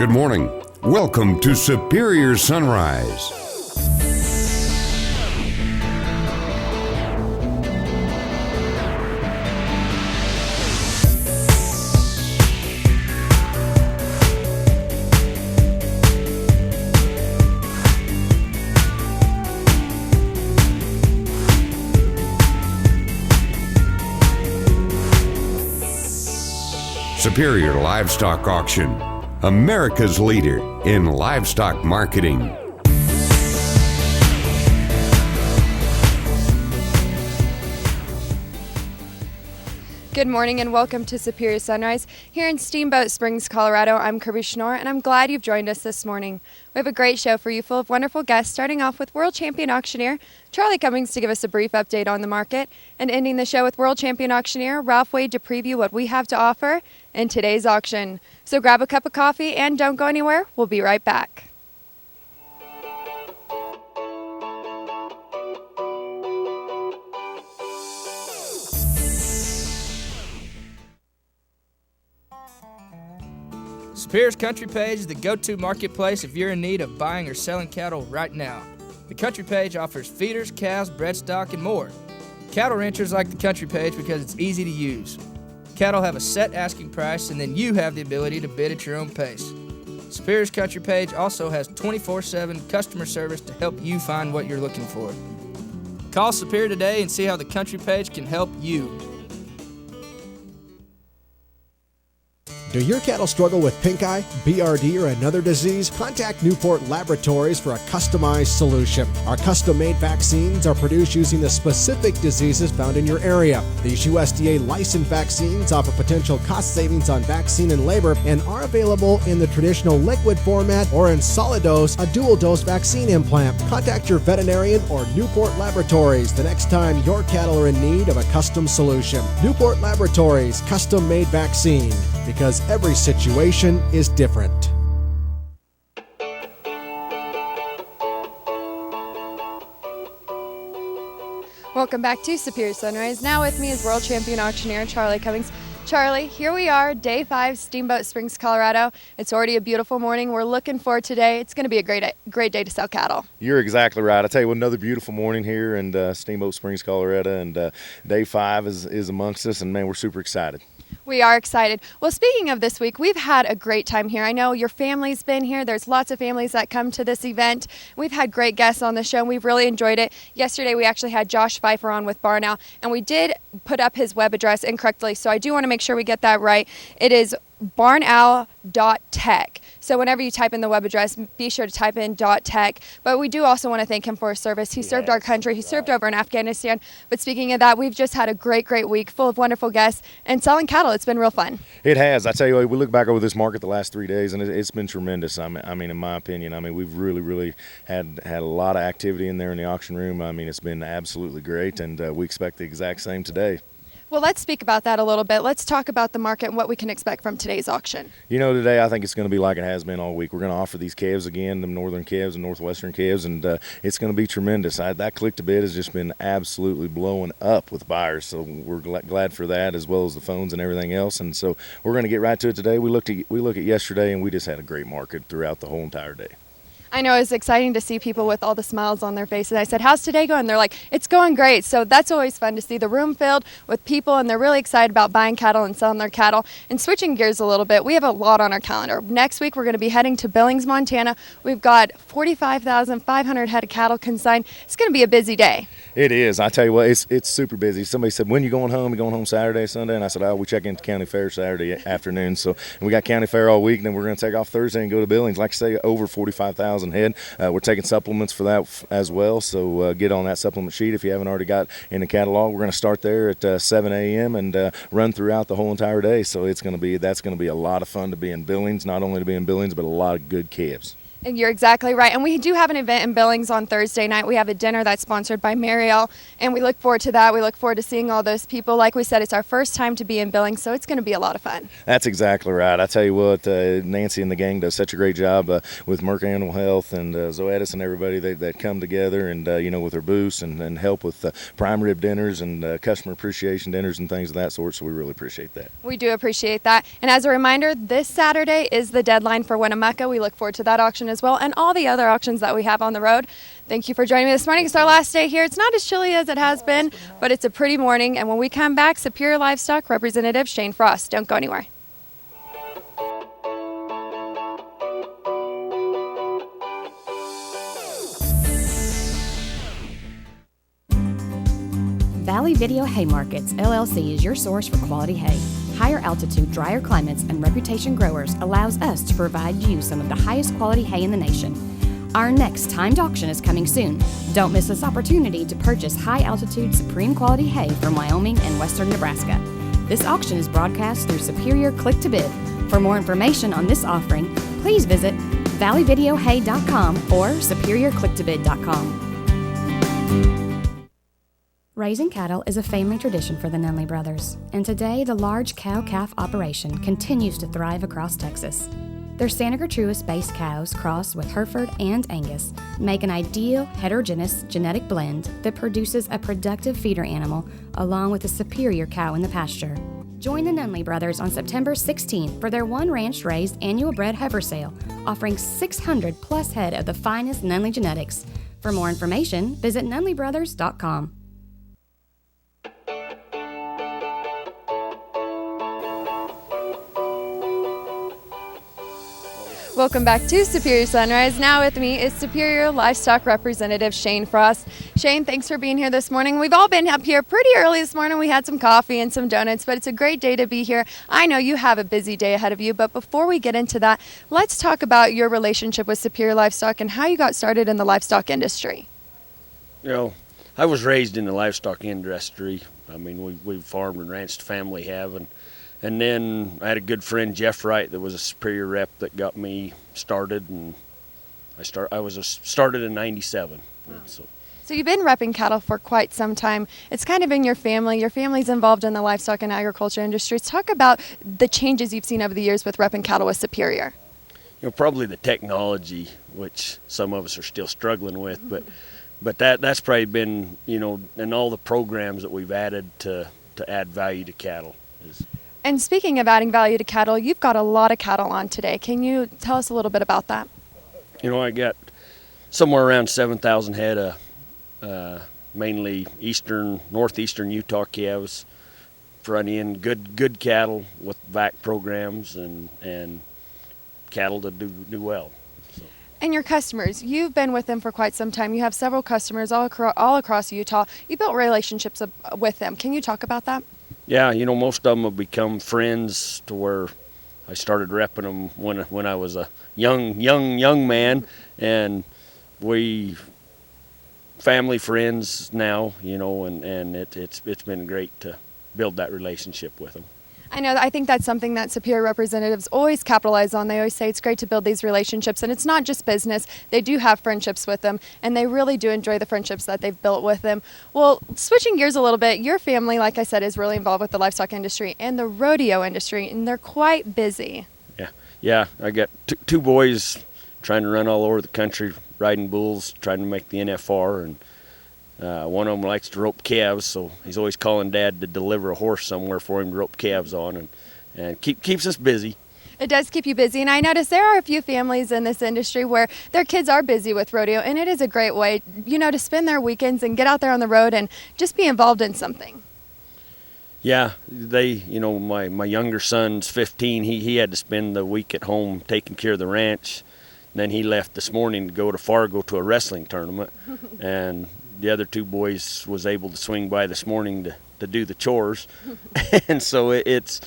Good morning. Welcome to Superior Sunrise. Superior Livestock Auction, America's leader in livestock marketing. Good morning and welcome to Superior Sunrise here in Steamboat Springs, Colorado. I'm Kirby Schnorr and I'm glad you've joined us this morning. We have a great show for you full of wonderful guests, starting off with World Champion Auctioneer Charlie Cummings to give us a brief update on the market, and ending the show with World Champion Auctioneer Ralph Wade to preview what we have to offer in today's auction. So grab a cup of coffee and don't go anywhere. We'll be right back. Superior's Country Page is the go-to marketplace if you're in need of buying or selling cattle right now. The Country Page offers feeders, calves, bread stock, and more. Cattle ranchers like the Country Page because it's easy to use. Cattle have a set asking price, and then you have the ability to bid at your own pace. Superior's Country Page also has 24/7 customer service to help you find what you're looking for. Call Superior today and see how the Country Page can help you. Do your cattle struggle with pink eye, BRD, or another disease? Contact Newport Laboratories for a customized solution. Our custom-made vaccines are produced using the specific diseases found in your area. These USDA licensed vaccines offer potential cost savings on vaccine and labor and are available in the traditional liquid format or in solid dose, a dual dose vaccine implant. Contact your veterinarian or Newport Laboratories the next time your cattle are in need of a custom solution. Newport Laboratories, custom-made vaccine, because every situation is different. Welcome back to Superior Sunrise. Now with me is World Champion Auctioneer Charlie Cummings. Charlie, here we are, day 5, Steamboat Springs, Colorado. It's already a beautiful morning. We're looking forward today. It's going to be a great day to sell cattle. You're exactly right. I tell you what, another beautiful morning here in Steamboat Springs, Colorado, and day 5 is amongst us, and man, we're super excited. We are excited. Well, speaking of this week, we've had a great time here. I know your family's been here. There's lots of families that come to this event. We've had great guests on the show, and we've really enjoyed it. Yesterday, we actually had Josh Pfeiffer on with Barn Owl, and we did put up his web address incorrectly, so I do want to make sure we get that right. It is barnowl.tech. So whenever you type in the web address, be sure to type in .tech. But we do also want to thank him for his service. He served our country. He served over in Afghanistan. But speaking of that, we've just had a great week full of wonderful guests and selling cattle. It's been real fun. It has. I tell you what, we look back over this market the last 3 days, and it's been tremendous. I mean, in my opinion, we've really had a lot of activity in there in the auction room. I mean, it's been absolutely great, and we expect the exact same today. Well, let's speak about that a little bit. Let's talk about the market and what we can expect from today's auction. You know, today I think it's going to be like it has been all week. We're going to offer these calves again, the northern calves and northwestern calves, and it's going to be tremendous. That click to bid has just been absolutely blowing up with buyers, so we're glad for that, as well as the phones and everything else. And so we're going to get right to it today. We look at yesterday, and we just had a great market throughout the whole entire day. I know, it's exciting to see people with all the smiles on their faces. I said, how's today going? They're like, it's going great. So that's always fun to see the room filled with people, and they're really excited about buying cattle and selling their cattle. And switching gears a little bit, we have a lot on our calendar. Next week, we're going to be heading to Billings, Montana. We've got 45,500 head of cattle consigned. It's going to be a busy day. It is. I tell you what, it's super busy. Somebody said, when you going home? You going home Saturday, Sunday? And I said, we check into County Fair Saturday afternoon. So and we got County Fair all week, and then we're going to take off Thursday and go to Billings. Like I say, over 45,000 head. We're taking supplements for that as well, so get on that supplement sheet if you haven't already got in the catalog. We're going to start there at 7 a.m. and run throughout the whole entire day. So that's going to be a lot of fun to be in Billings, not only to be in Billings, but a lot of good calves. And you're exactly right. And we do have an event in Billings on Thursday night. We have a dinner that's sponsored by Mariel, and we look forward to that. We look forward to seeing all those people. Like we said, it's our first time to be in Billings, so it's going to be a lot of fun. That's exactly right. I tell you what, Nancy and the gang does such a great job with Merck Animal Health and Zoetis and everybody that come together and, with their booths and help with prime rib dinners and customer appreciation dinners and things of that sort, so we really appreciate that. We do appreciate that. And as a reminder, this Saturday is the deadline for Winnemucca. We look forward to that auction as well, and all the other auctions that we have on the road. Thank you for joining me this morning. It's our last day here. It's not as chilly as it has been, but it's a pretty morning. And when we come back, Superior Livestock Representative Shane Frost. Don't go anywhere. Valley Video Hay Markets, LLC is your source for quality hay. Higher altitude, drier climates, and reputation growers allows us to provide you some of the highest quality hay in the nation. Our next timed auction is coming soon. Don't miss this opportunity to purchase high-altitude, supreme quality hay from Wyoming and western Nebraska. This auction is broadcast through Superior Click-to-Bid. For more information on this offering, please visit valleyvideohay.com or superiorclicktobid.com. Raising cattle is a family tradition for the Nunley brothers, and today the large cow-calf operation continues to thrive across Texas. Their Santa Gertrudis-based cows crossed with Hereford and Angus make an ideal heterogeneous genetic blend that produces a productive feeder animal along with a superior cow in the pasture. Join the Nunley brothers on September 16th for their One Ranch Raised annual bred heifer sale, offering 600 plus head of the finest Nunley genetics. For more information, visit nunleybrothers.com. Welcome back to Superior Sunrise. Now with me is Superior Livestock Representative Shane Frost. Shane, thanks for being here this morning. We've all been up here pretty early this morning. We had some coffee and some donuts, but it's a great day to be here. I know you have a busy day ahead of you, but before we get into that, let's talk about your relationship with Superior Livestock and how you got started in the livestock industry. I was raised in the livestock industry. I mean, we farmed and ranched, family have, and then I had a good friend, Jeff Wright, that was a Superior rep that got me started, and I was started in '97. Wow. So you've been repping cattle for quite some time. It's kind of in your family. Your family's involved in the livestock and agriculture industries. Talk about the changes you've seen over the years with repping cattle with Superior. Probably the technology, which some of us are still struggling with, but that's probably been, and all the programs that we've added to add value to cattle. And speaking of adding value to cattle, you've got a lot of cattle on today. Can you tell us a little bit about that? I got somewhere around 7,000 head of mainly northeastern Utah calves, front end, good cattle with vac programs and cattle to do well. So. And your customers, you've been with them for quite some time. You have several customers all across Utah. You built relationships with them. Can you talk about that? Yeah, most of them have become friends to where I started repping them when I was a young man, and we family friends now, and it's been great to build that relationship with them. I think that's something that Superior representatives always capitalize on. They always say it's great to build these relationships, and it's not just business. They do have friendships with them, and they really do enjoy the friendships that they've built with them. Well, switching gears a little bit, your family, like I said, is really involved with the livestock industry and the rodeo industry, and they're quite busy. Yeah. I got two boys trying to run all over the country, riding bulls, trying to make the NFR, and one of them likes to rope calves, so he's always calling Dad to deliver a horse somewhere for him to rope calves on, and keeps us busy. It does keep you busy, and I notice there are a few families in this industry where their kids are busy with rodeo, and it is a great way, to spend their weekends and get out there on the road and just be involved in something. Yeah, my younger son's 15. He had to spend the week at home taking care of the ranch. And then he left this morning to go to Fargo to a wrestling tournament, and the other two boys was able to swing by this morning to do the chores. And so it's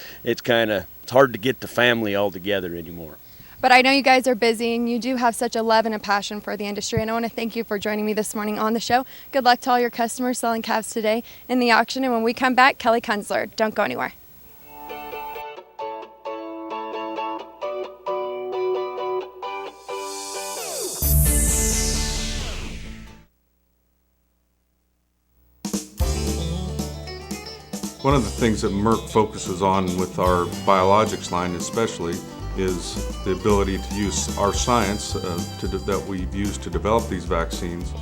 hard to get the family all together anymore. But I know you guys are busy, and you do have such a love and a passion for the industry, and I want to thank you for joining me this morning on the show. Good luck to all your customers selling calves today in the auction, and when we come back, Kelly Kunzler. Don't go anywhere. One of the things that Merck focuses on with our biologics line especially is the ability to use our science that we've used to develop these vaccines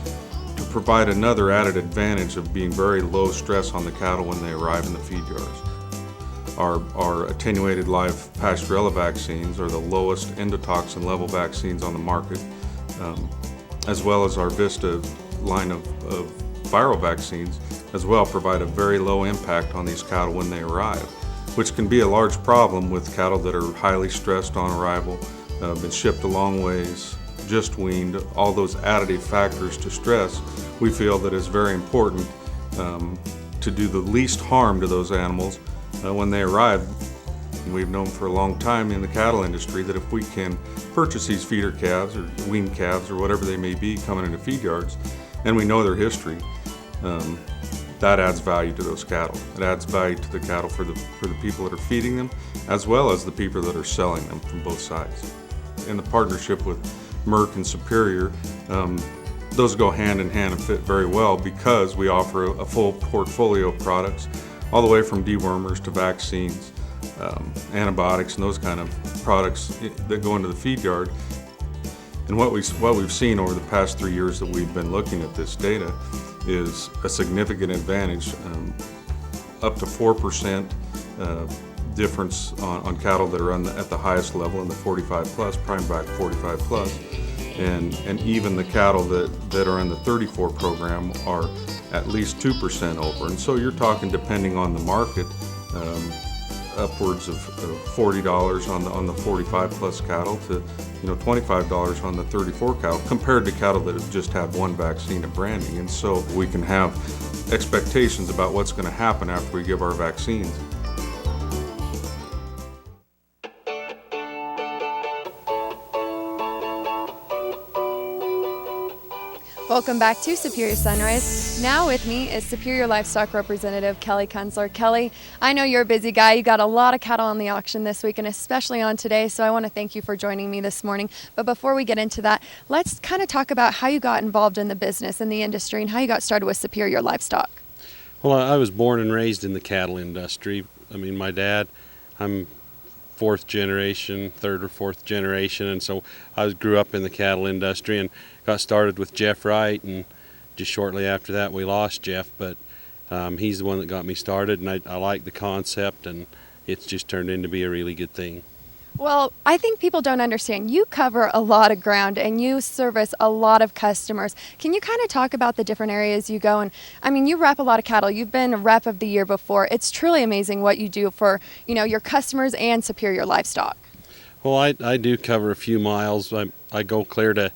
to provide another added advantage of being very low stress on the cattle when they arrive in the feed yards. Our attenuated live Pasteurella vaccines are the lowest endotoxin level vaccines on the market, as well as our Vista line of viral vaccines as well provide a very low impact on these cattle when they arrive, which can be a large problem with cattle that are highly stressed on arrival, been shipped a long ways, just weaned, all those additive factors to stress. We feel that it's very important to do the least harm to those animals when they arrive. We've known for a long time in the cattle industry that if we can purchase these feeder calves or weaned calves or whatever they may be coming into feed yards, and we know their history, that adds value to those cattle. It adds value to the cattle for the people that are feeding them, as well as the people that are selling them from both sides. In the partnership with Merck and Superior, those go hand in hand and fit very well because we offer a full portfolio of products, all the way from dewormers to vaccines, antibiotics, and those kind of products that go into the feed yard. And what we've seen over the past 3 years that we've been looking at this data is a significant advantage, up to 4% difference on cattle that are at the highest level in the 45 plus, prime back 45 plus, and even the cattle that are in the 34 program are at least 2% over. And so you're talking, depending on the market, upwards of $40 on the 45 plus cattle to $25 on the 34 cattle, compared to cattle that have just had one vaccine of branding. And so we can have expectations about what's going to happen after we give our vaccines. Welcome back to Superior Sunrise. Now with me is Superior Livestock Representative Kelly Kunzler. Kelly, I know you're a busy guy. You got a lot of cattle on the auction this week and especially on today, so I want to thank you for joining me this morning. But before we get into that, let's kind of talk about how you got involved in the business and the industry and how you got started with Superior Livestock. Well, I was born and raised in the cattle industry. I mean, my dad, I'm third or fourth generation, and so I grew up in the cattle industry and got started with Jeff Wright, and just shortly after that we lost Jeff, but he's the one that got me started, and I like the concept, and it's just turned into be a really good thing. Well, I think people don't understand. You cover a lot of ground and you service a lot of customers. Can you kind of talk about the different areas you go? And I mean, you rep a lot of cattle. You've been a rep of the year before. It's truly amazing what you do for, your customers and Superior Livestock. Well, I do cover a few miles. I go clear to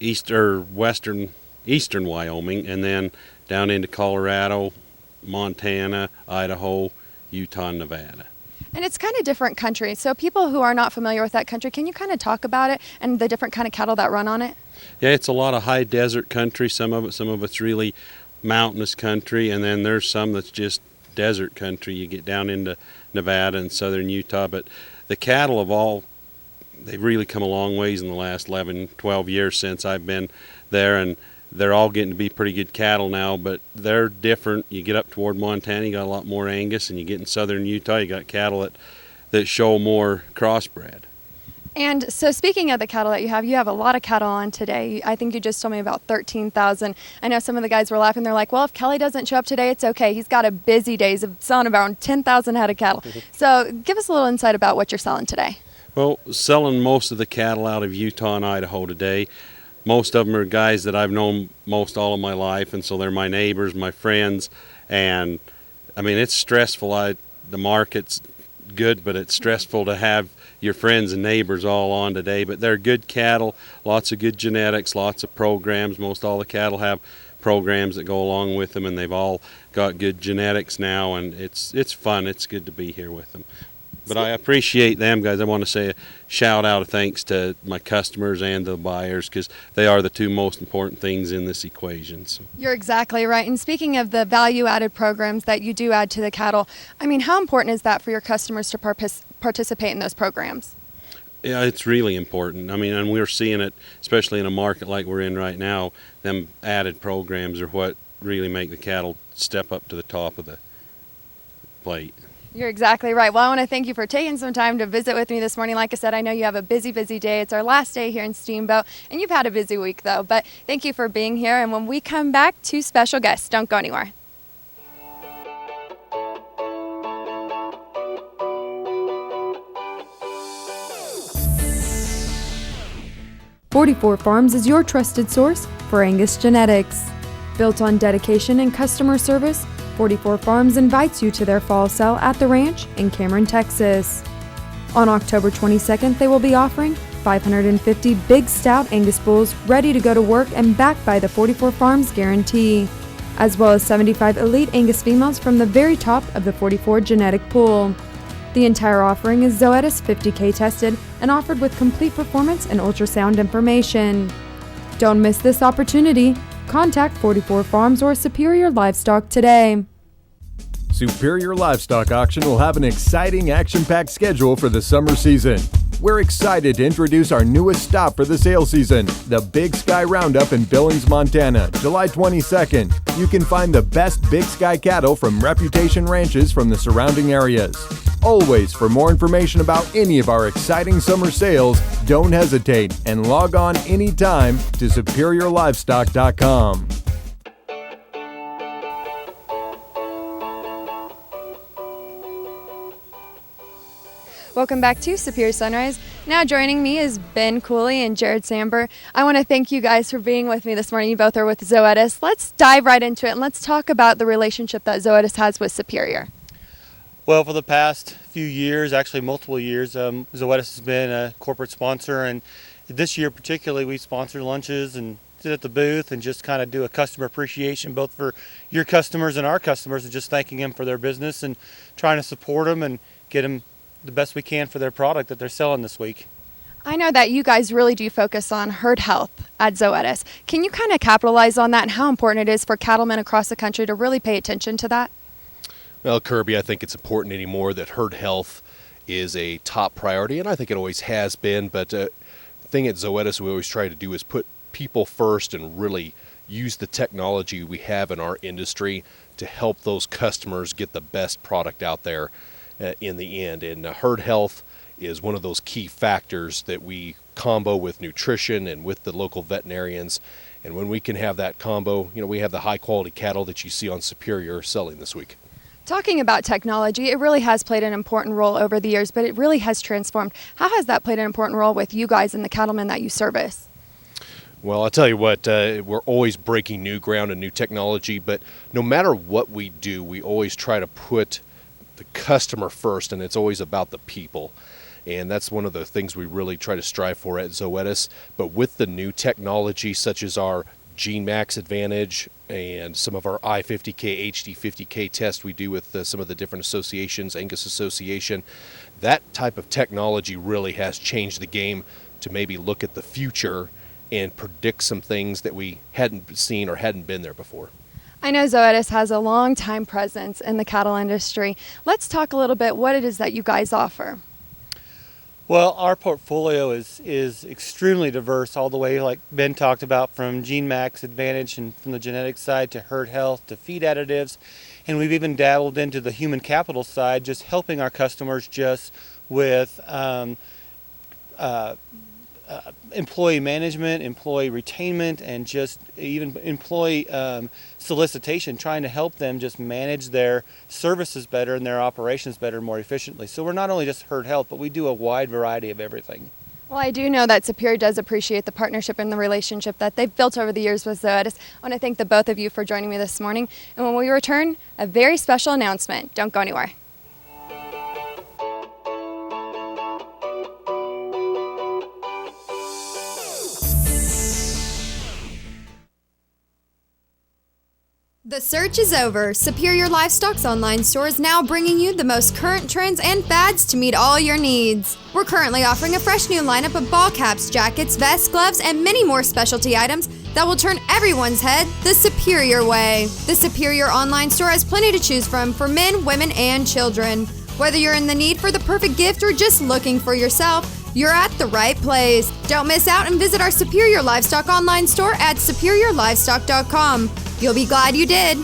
eastern Wyoming, and then down into Colorado, Montana, Idaho, Utah, and Nevada. And it's kind of different country. So people who are not familiar with that country, can you kind of talk about it and the different kind of cattle that run on it? Yeah, it's a lot of high desert country. Some of it's really mountainous country, and then there's some that's just desert country. You get down into Nevada and southern Utah, but the cattle they've really come a long ways in the last 11, 12 years since I've been there, and they're all getting to be pretty good cattle now, but they're different. You get up toward Montana, you got a lot more Angus, and you get in southern Utah, you got cattle that show more crossbred. And so speaking of the cattle that you have a lot of cattle on today. I think you just told me about 13,000. I know some of the guys were laughing. They're like, well, if Kelly doesn't show up today, it's okay. He's got a busy day. He's selling about 10,000 head of cattle. So give us a little insight about what you're selling today. Well, selling most of the cattle out of Utah and Idaho today. Most of them are guys that I've known most all of my life, and so they're my neighbors, my friends, and I mean, it's stressful. The market's good, but it's stressful to have your friends and neighbors all on today. But they're good cattle, lots of good genetics, lots of programs. Most all the cattle have programs that go along with them, and they've all got good genetics now, and it's fun. It's good to be here with them. But I appreciate them, guys. I want to say a shout out of thanks to my customers and the buyers, because they are the two most important things in this equation. So. You're exactly right. And speaking of the value-added programs that you do add to the cattle, I mean, how important is that for your customers to participate in those programs? Yeah, it's really important. I mean, and we're seeing it, especially in a market like we're in right now. Them added programs are what really make the cattle step up to the top of plate. You're exactly right. Well, I want to thank you for taking some time to visit with me this morning. Like I said, I know you have a busy, busy day. It's our last day here in Steamboat, and you've had a busy week, though. But thank you for being here. And when we come back, 2 special guests. Don't go anywhere. "44 Farms is your trusted source for Angus genetics. Built on dedication and customer service, 44 Farms invites you to their fall sale at the ranch in Cameron, Texas. On October 22nd, they will be offering 550 big stout Angus bulls ready to go to work and backed by the 44 Farms guarantee, as well as 75 elite Angus females from the very top of the 44 genetic pool. The entire offering is Zoetis 50K tested and offered with complete performance and ultrasound information. Don't miss this opportunity. Contact 44 Farms or Superior Livestock today." Superior Livestock Auction will have an exciting action-packed schedule for the summer season. We're excited to introduce our newest stop for the sale season, the Big Sky Roundup in Billings, Montana, July 22nd. You can find the best Big Sky cattle from Reputation ranches from the surrounding areas. Always, for more information about any of our exciting summer sales, don't hesitate and log on anytime to superiorlivestock.com. Welcome back to Superior Sunrise. Now joining me is Ben Cooley and Jared Samber. I want to thank you guys for being with me this morning. You both are with Zoetis. Let's dive right into it and let's talk about the relationship that Zoetis has with Superior. Well, for the past few years, actually multiple years, Zoetis has been a corporate sponsor, and this year particularly we sponsor lunches and sit at the booth and just kind of do a customer appreciation both for your customers and our customers, and just thanking them for their business and trying to support them and get them the best we can for their product that they're selling this week. I know that you guys really do focus on herd health at Zoetis. Can you kind of capitalize on that and how important it is for cattlemen across the country to really pay attention to that? Well, Kirby, I think it's important anymore that herd health is a top priority, and I think it always has been. But the thing at Zoetis we always try to do is put people first and really use the technology we have in our industry to help those customers get the best product out there in the end. And herd health is one of those key factors that we combo with nutrition and with the local veterinarians. And when we can have that combo, we have the high quality cattle that you see on Superior selling this week. Talking about technology, it really has played an important role over the years, but it really has transformed. How has that played an important role with you guys and the cattlemen that you service? Well, I'll tell you what, we're always breaking new ground and new technology, but no matter what we do, we always try to put the customer first, and it's always about the people. And that's one of the things we really try to strive for at Zoetis. But with the new technology, such as our GeneMax Advantage and some of our I50K, HD50K tests we do with some of the different associations, Angus Association, that type of technology really has changed the game to maybe look at the future and predict some things that we hadn't seen or hadn't been there before. I know Zoetis has a long time presence in the cattle industry. Let's talk a little bit what it is that you guys offer. Well, our portfolio is extremely diverse, all the way, like Ben talked about, from GeneMax Advantage and from the genetic side to herd health to feed additives. And we've even dabbled into the human capital side, just helping our customers just with employee management, employee retainment, and just even employee solicitation, trying to help them just manage their services better and their operations better, more efficiently. So we're not only just herd health, but we do a wide variety of everything. Well, I do know that Superior does appreciate the partnership and the relationship that they've built over the years with Zoetis. I want to thank the both of you for joining me this morning. And when we return, a very special announcement. Don't go anywhere. The search is over. Superior Livestock's online store is now bringing you the most current trends and fads to meet all your needs. We're currently offering a fresh new lineup of ball caps, jackets, vests, gloves, and many more specialty items that will turn everyone's head the Superior way. The Superior online store has plenty to choose from for men, women, and children. Whether you're in the need for the perfect gift or just looking for yourself, you're at the right place. Don't miss out and visit our Superior Livestock online store at superiorlivestock.com. You'll be glad you did.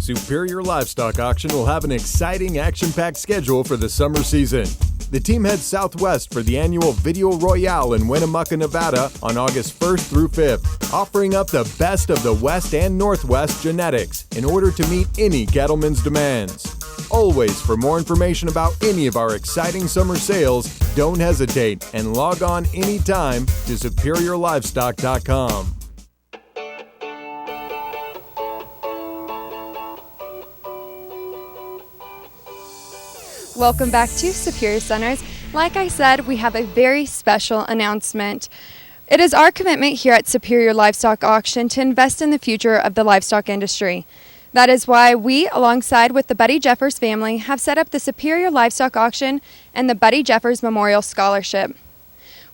Superior Livestock Auction will have an exciting action-packed schedule for the summer season. The team heads southwest for the annual Video Royale in Winnemucca, Nevada on August 1st through 5th, offering up the best of the West and Northwest genetics in order to meet any cattleman's demands. Always, for more information about any of our exciting summer sales, don't hesitate and log on anytime to superiorlivestock.com. Welcome back to Superior Sunrise. Like I said, we have a very special announcement. It is our commitment here at Superior Livestock Auction to invest in the future of the livestock industry. That is why we, alongside with the Buddy Jeffers family, have set up the Superior Livestock Auction and the Buddy Jeffers Memorial Scholarship.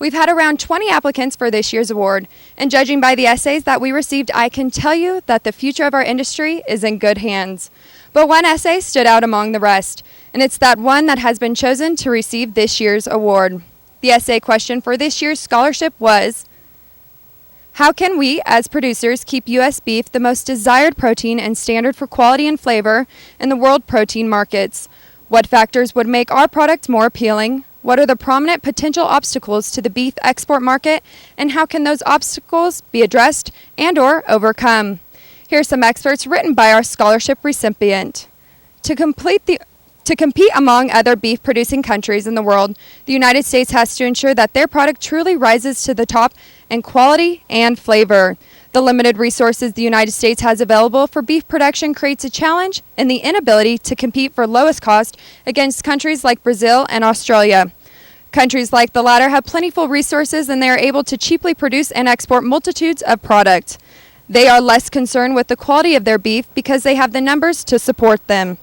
We've had around 20 applicants for this year's award, and judging by the essays that we received, I can tell you that the future of our industry is in good hands. But one essay stood out among the rest, and it's that one that has been chosen to receive this year's award. The essay question for this year's scholarship was, how can we, as producers, keep U.S. beef the most desired protein and standard for quality and flavor in the world protein markets? What factors would make our product more appealing? What are the prominent potential obstacles to the beef export market, and how can those obstacles be addressed and/or overcome? Here are some excerpts written by our scholarship recipient. To compete among other beef-producing countries in the world, the United States has to ensure that their product truly rises to the top in quality and flavor. The limited resources the United States has available for beef production creates a challenge in the inability to compete for lowest cost against countries like Brazil and Australia. Countries like the latter have plentiful resources, and they are able to cheaply produce and export multitudes of products. They are less concerned with the quality of their beef because they have the numbers to support them.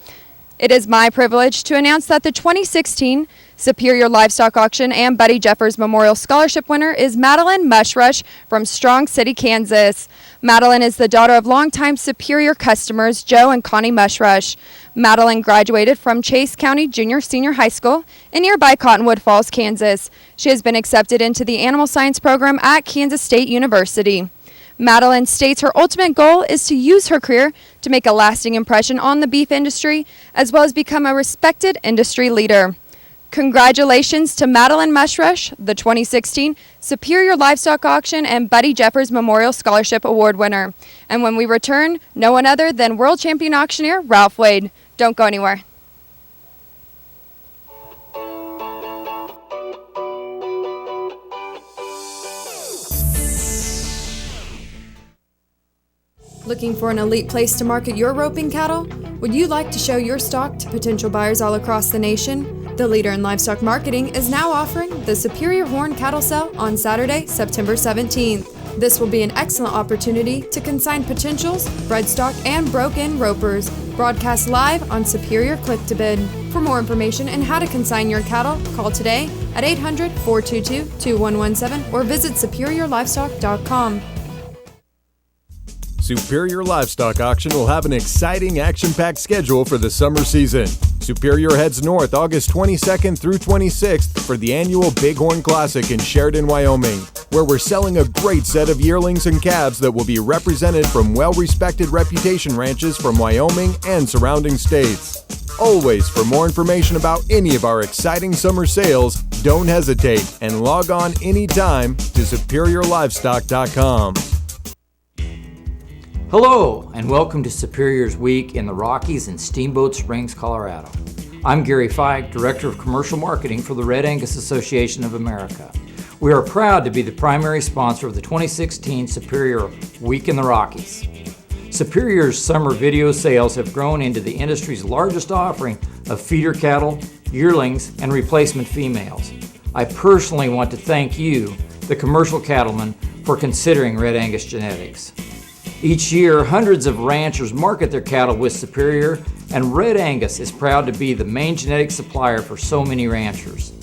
It is my privilege to announce that the 2016 Superior Livestock Auction and Buddy Jeffers Memorial Scholarship winner is Madeline Mushrush from Strong City, Kansas. Madeline is the daughter of longtime Superior customers Joe and Connie Mushrush. Madeline graduated from Chase County Junior-Senior High School in nearby Cottonwood Falls, Kansas. She has been accepted into the Animal Science program at Kansas State University. Madeline states her ultimate goal is to use her career to make a lasting impression on the beef industry, as well as become a respected industry leader. Congratulations to Madeline Mushrush, the 2016 Superior Livestock Auction and Buddy Jeffers Memorial Scholarship Award winner. And when we return, no one other than world champion auctioneer Ralph Wade. Don't go anywhere. Looking for an elite place to market your roping cattle? Would you like to show your stock to potential buyers all across the nation? The leader in livestock marketing is now offering the Superior Horn Cattle Sale on Saturday, September 17th. This will be an excellent opportunity to consign potentials, bredstock, and broke-in ropers, broadcast live on Superior Click to Bid. For more information and how to consign your cattle, call today at 800-422-2117 or visit superiorlivestock.com. Superior Livestock Auction will have an exciting action-packed schedule for the summer season. Superior heads north August 22nd through 26th for the annual Bighorn Classic in Sheridan, Wyoming, where we're selling a great set of yearlings and calves that will be represented from well-respected reputation ranches from Wyoming and surrounding states. Always, for more information about any of our exciting summer sales, don't hesitate and log on anytime to superiorlivestock.com. Hello, and welcome to Superior's Week in the Rockies in Steamboat Springs, Colorado. I'm Gary Feig, Director of Commercial Marketing for the Red Angus Association of America. We are proud to be the primary sponsor of the 2016 Superior Week in the Rockies. Superior's summer video sales have grown into the industry's largest offering of feeder cattle, yearlings, and replacement females. I personally want to thank you, the commercial cattlemen, for considering Red Angus genetics. Each year, hundreds of ranchers market their cattle with Superior, and Red Angus is proud to be the main genetic supplier for so many ranchers.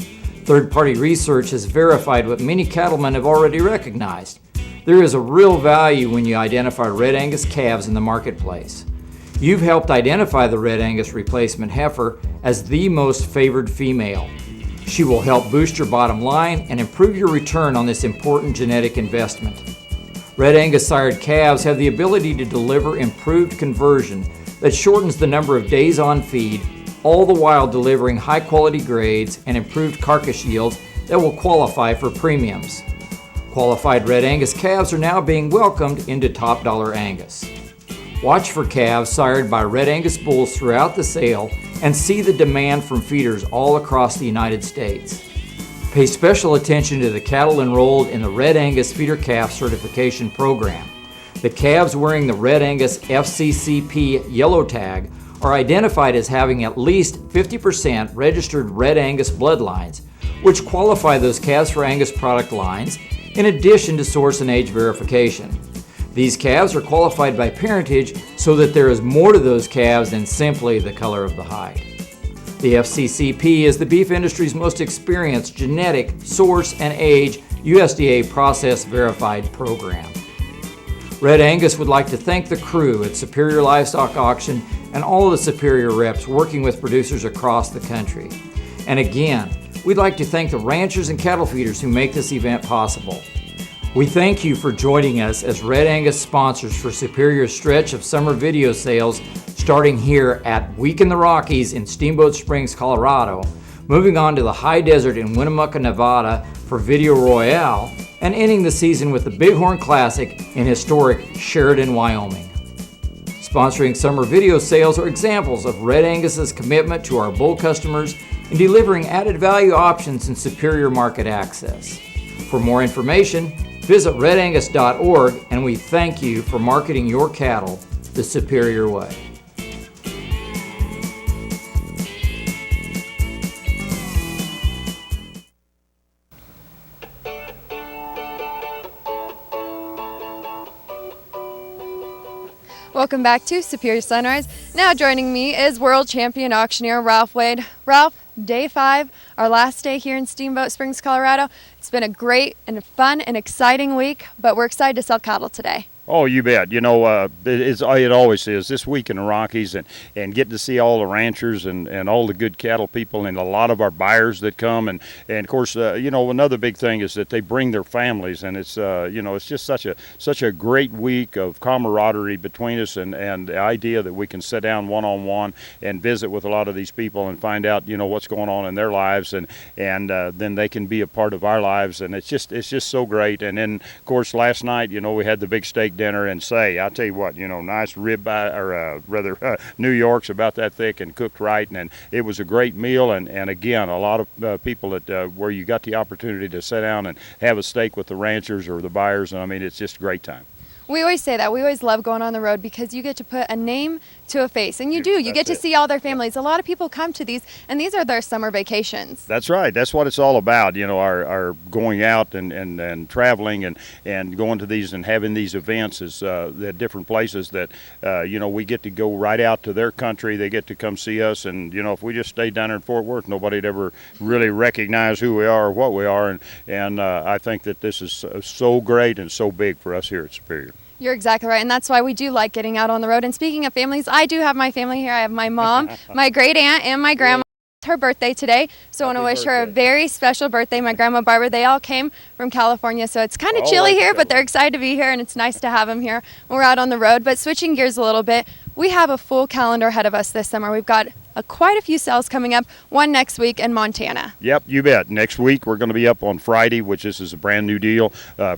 Third-party research has verified what many cattlemen have already recognized. There is a real value when you identify Red Angus calves in the marketplace. You've helped identify the Red Angus replacement heifer as the most favored female. She will help boost your bottom line and improve your return on this important genetic investment. Red Angus sired calves have the ability to deliver improved conversion that shortens the number of days on feed, all the while delivering high-quality grades and improved carcass yields that will qualify for premiums. Qualified Red Angus calves are now being welcomed into Top Dollar Angus. Watch for calves sired by Red Angus bulls throughout the sale and see the demand from feeders all across the United States. Pay special attention to the cattle enrolled in the Red Angus Feeder Calf Certification Program. The calves wearing the Red Angus FCCP yellow tag are identified as having at least 50% registered Red Angus bloodlines, which qualify those calves for Angus product lines, in addition to source and age verification. These calves are qualified by parentage so that there is more to those calves than simply the color of the hide. The FCCP is the beef industry's most experienced genetic, source, and age USDA process verified program. Red Angus would like to thank the crew at Superior Livestock Auction and all of the Superior reps working with producers across the country. And again, we'd like to thank the ranchers and cattle feeders who make this event possible. We thank you for joining us as Red Angus sponsors for Superior's stretch of summer video sales starting here at Week in the Rockies in Steamboat Springs, Colorado, moving on to the high desert in Winnemucca, Nevada for Video Royale, and ending the season with the Bighorn Classic in historic Sheridan, Wyoming. Sponsoring summer video sales are examples of Red Angus's commitment to our bull customers in delivering added value options and superior market access. For more information, visit redangus.org, and we thank you for marketing your cattle the superior way. Welcome back to Superior Sunrise. Now joining me is world champion auctioneer Ralph Wade. Ralph, day 5, our last day here in Steamboat Springs, Colorado. It's been a great and fun and exciting week, but we're excited to sell cattle today. Oh, you bet. You know, it always is this week in the Rockies, and getting to see all the ranchers and all the good cattle people and a lot of our buyers that come. And of course, you know, another big thing is that they bring their families, and it's, you know, it's just such a great week of camaraderie between us, and the idea that we can sit down one-on-one and visit with a lot of these people and find out, you know, what's going on in their lives, and then they can be a part of our lives, and it's just so great. And then, of course, last night, you know, we had the big steak dinner, and I'll tell you what, you know, nice rib New York's about that thick and cooked right, and it was a great meal, and again, a lot of people that where you got the opportunity to sit down and have a steak with the ranchers or the buyers, and I mean, it's just a great time. We always say that. We always love going on the road because you get to put a name to a face, and you do. You get to see all their families. A lot of people come to these, and these are their summer vacations. That's right. That's what it's all about. You know, our going out and traveling and going to these and having these events is at different places that, you know, we get to go right out to their country. They get to come see us, and, you know, if we just stayed down there in Fort Worth, nobody'd ever really recognize who we are or what we are, and I think that this is so great and so big for us here at Superior. You're exactly right, and that's why we do like getting out on the road. And speaking of families, I do have my family here. I have my mom, my great aunt, and my grandma. It's her birthday today, so I want to wish her a very special birthday. My grandma Barbara, they all came from California, so it's kind of chilly here, but they're excited to be here, and it's nice to have them here when we're out on the road. But switching gears a little bit, we have a full calendar ahead of us this summer. We've got quite a few sales coming up, one next week in Montana. Yep, you bet. Next week we're going to be up on Friday, which this is a brand new deal.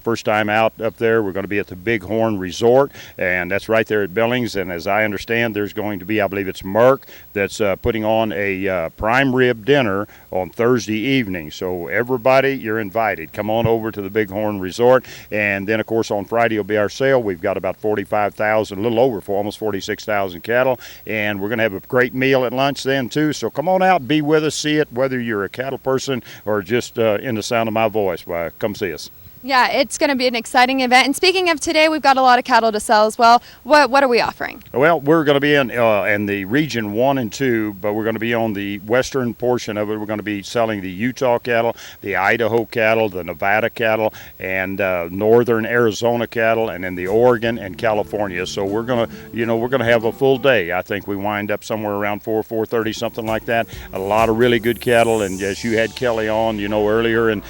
First time out up there. We're going to be at the Bighorn Resort, and that's right there at Billings. And as I understand, there's going to be, I believe it's Merck, that's putting on a prime rib dinner on Thursday evening. So everybody, you're invited. Come on over to the Bighorn Resort. And then, of course, on Friday will be our sale. We've got about 45,000, a little over, for almost 46,000 cattle. And we're going to have a great meal at lunch then too, so come on out, be with us, see it, whether you're a cattle person or just in the sound of my voice. Come see us. Yeah, it's going to be an exciting event. And speaking of today, we've got a lot of cattle to sell as well. What are we offering? Well, we're going to be in the region 1 and 2, but we're going to be on the western portion of it. We're going to be selling the Utah cattle, the Idaho cattle, the Nevada cattle, and northern Arizona cattle, and then the Oregon and California. So we're going to have a full day. I think we wind up somewhere around 4:30, something like that. A lot of really good cattle, and as you had Kelly on, you know, earlier, and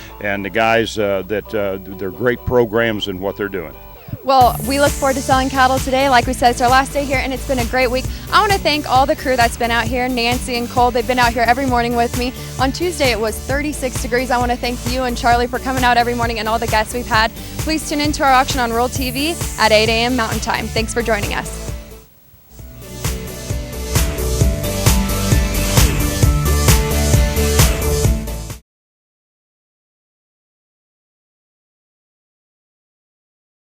the guys that they're great programs in what they're doing. Well, we look forward to selling cattle today. Like we said, it's our last day here, and it's been a great week. I want to thank all the crew that's been out here, Nancy and Cole. They've been out here every morning with me. On Tuesday, it was 36 degrees. I want to thank you and Charlie for coming out every morning and all the guests we've had. Please tune into our auction on World TV at 8 a.m. Mountain Time. Thanks for joining us.